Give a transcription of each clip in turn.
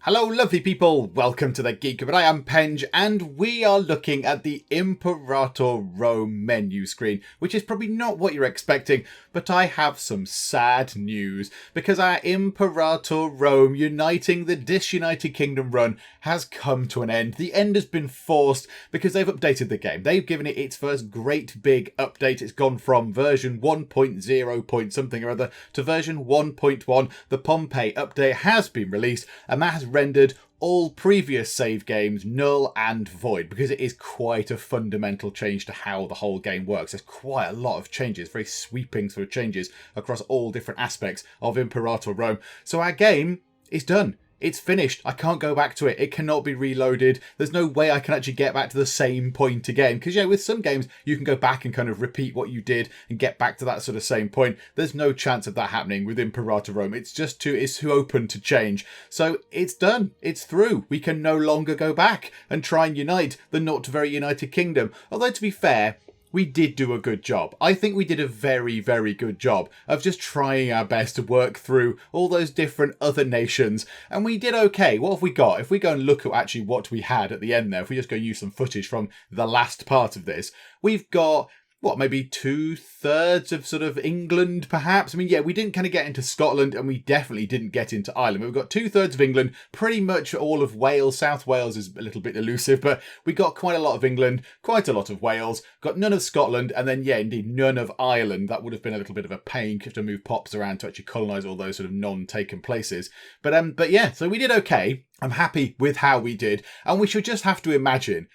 Hello lovely people, welcome to the Geek, but I am Penge and we are looking at the Imperator Rome menu screen, which is probably not what you're expecting, but I have some sad news because our Imperator Rome uniting the disunited kingdom run has come to an end. The end has been forced because they've updated the game. They've given it its first great big update. It's gone from version 1.0 point something or other to version 1.1. The Pompey update has been released and that has rendered all previous save games null and void because it is quite a fundamental change to how the whole game works. There's quite a lot of changes, very sweeping sort of changes across all different aspects of Imperator Rome. So our game is done. It's finished. I can't go back to it. It cannot be reloaded. There's no way I can actually get back to the same point again. Because, yeah, with some games, you can go back and kind of repeat what you did and get back to that sort of same point. There's no chance of that happening with Imperator Rome. It's too open to change. So it's done. It's through. We can no longer go back and try and unite the not very united kingdom. Although, to be fair, we did do a good job. I think we did a very, very good job of just trying our best to work through all those different other nations. And we did okay. What have we got? If we go and look at actually what we had at the end there, if we just go use some footage from the last part of this, we've got maybe 2/3 of sort of England, perhaps? I mean, yeah, we didn't kind of get into Scotland and we definitely didn't get into Ireland. But we've got 2/3 of England, pretty much all of Wales. South Wales is a little bit elusive, but we got quite a lot of England, quite a lot of Wales, got none of Scotland, and then, yeah, indeed, none of Ireland. That would have been a little bit of a pain. You have to move pops around to actually colonise all those sort of non-taken places. But yeah, so we did okay. I'm happy with how we did, and we just have to imagine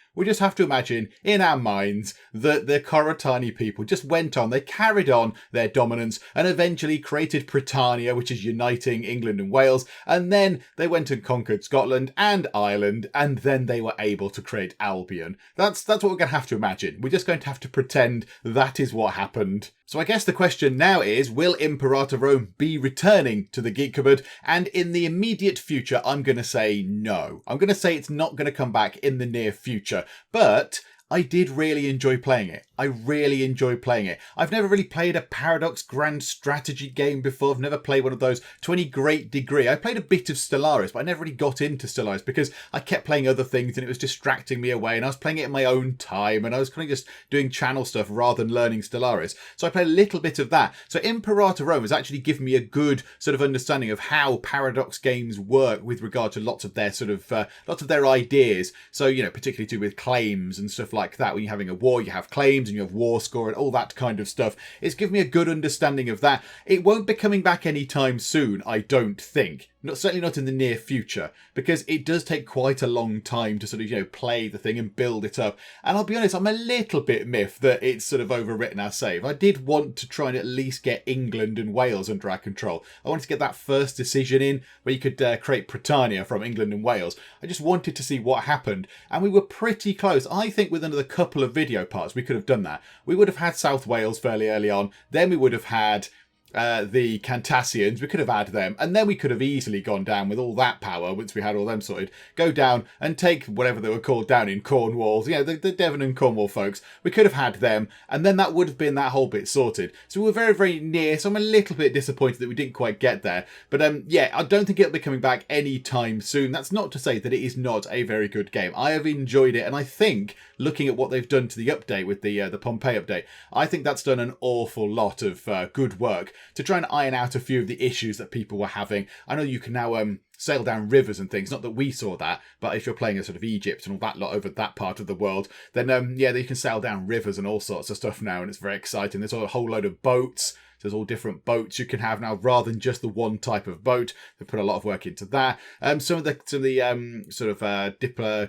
in our minds that the Coritani people just went on, they carried on their dominance and eventually created Britannia, which is uniting England and Wales, and then they went and conquered Scotland and Ireland, and then they were able to create Albion. That's what we're going to have to imagine. We're just going to have to pretend that is what happened. So I guess the question now is, will Imperator Rome be returning to the Geek Cupboard? And in the immediate future, I'm going to say no. I'm going to say it's not going to come back in the near future. But I did really enjoy playing it. I really enjoyed playing it. I've never really played a Paradox grand strategy game before. I've never played one of those to any great degree. I played a bit of Stellaris, but I never really got into Stellaris because I kept playing other things and it was distracting me away, and I was playing it in my own time and I was kind of just doing channel stuff rather than learning Stellaris. So I played a little bit of that. So Imperator Rome has actually given me a good sort of understanding of how Paradox games work with regard to lots of their ideas. So, you know, particularly to do with claims and stuff like that. When you're having a war, you have claims and you have war score and all that kind of stuff. It's given me a good understanding of that. It won't be coming back anytime soon, I don't think. Certainly not in the near future, because it does take quite a long time to sort of, you know, play the thing and build it up. And I'll be honest, I'm a little bit miffed that it's sort of overwritten our save. I did want to try and at least get England and Wales under our control. I wanted to get that first decision in where you could create Britannia from England and Wales. I just wanted to see what happened. And we were pretty close. I think with another couple of video parts, we could have done that. We would have had South Wales fairly early on. Then we would have had the Cantassians. We could have had them, and then we could have easily gone down with all that power once we had all them sorted, go down and take whatever they were called down in Cornwall, you know, the Devon and Cornwall folks. We could have had them, and then that would have been that whole bit sorted. So we were very, very near, so I'm a little bit disappointed that we didn't quite get there. But yeah, I don't think it'll be coming back anytime soon. That's not to say that it is not a very good game. I have enjoyed it, and I think, looking at what they've done to the update with the Pompey update, I think that's done an awful lot of good work to try and iron out a few of the issues that people were having. I know you can now sail down rivers and things. Not that we saw that, but if you're playing a sort of Egypt and all that lot over that part of the world, then yeah, you can sail down rivers and all sorts of stuff now, and it's very exciting. There's a whole load of boats. There's all different boats you can have now rather than just the one type of boat. They put a lot of work into that. Some of the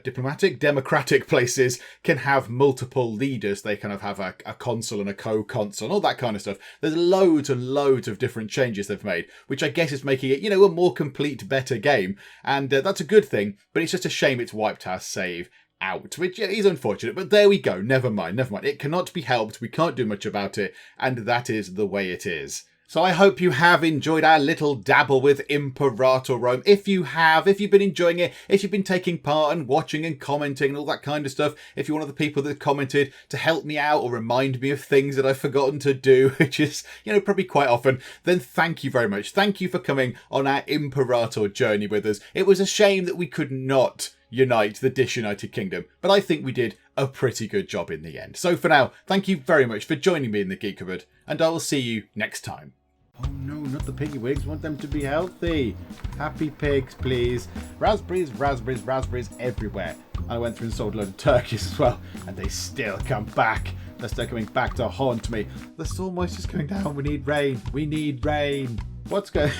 diplomatic, democratic places can have multiple leaders. They kind of have a consul and a co-consul, all that kind of stuff. There's loads and loads of different changes they've made, which I guess is making it, you know, a more complete, better game. And that's a good thing, but it's just a shame it's wiped our save out, which is unfortunate, but there we go. Never mind. It cannot be helped. We can't do much about it, and that is the way it is. So I hope you have enjoyed our little dabble with Imperator Rome. If you have, if you've been enjoying it, if you've been taking part and watching and commenting and all that kind of stuff, if you're one of the people that commented to help me out or remind me of things that I've forgotten to do, which is, probably quite often, then thank you very much. Thank you for coming on our Imperator journey with us. It was a shame that we could not unite the disunited kingdom, but I think we did a pretty good job in the end. So for now, thank you very much for joining me in the Geek Cupboard, and I will see you next time. Oh no, not the piggy wigs. Want them to be healthy. Happy pigs, please. Raspberries, raspberries, raspberries everywhere. I went through and sold a load of turkeys as well, and they still come back. They're still coming back to haunt me. The soil moisture's going down. We need rain. We need rain. What's going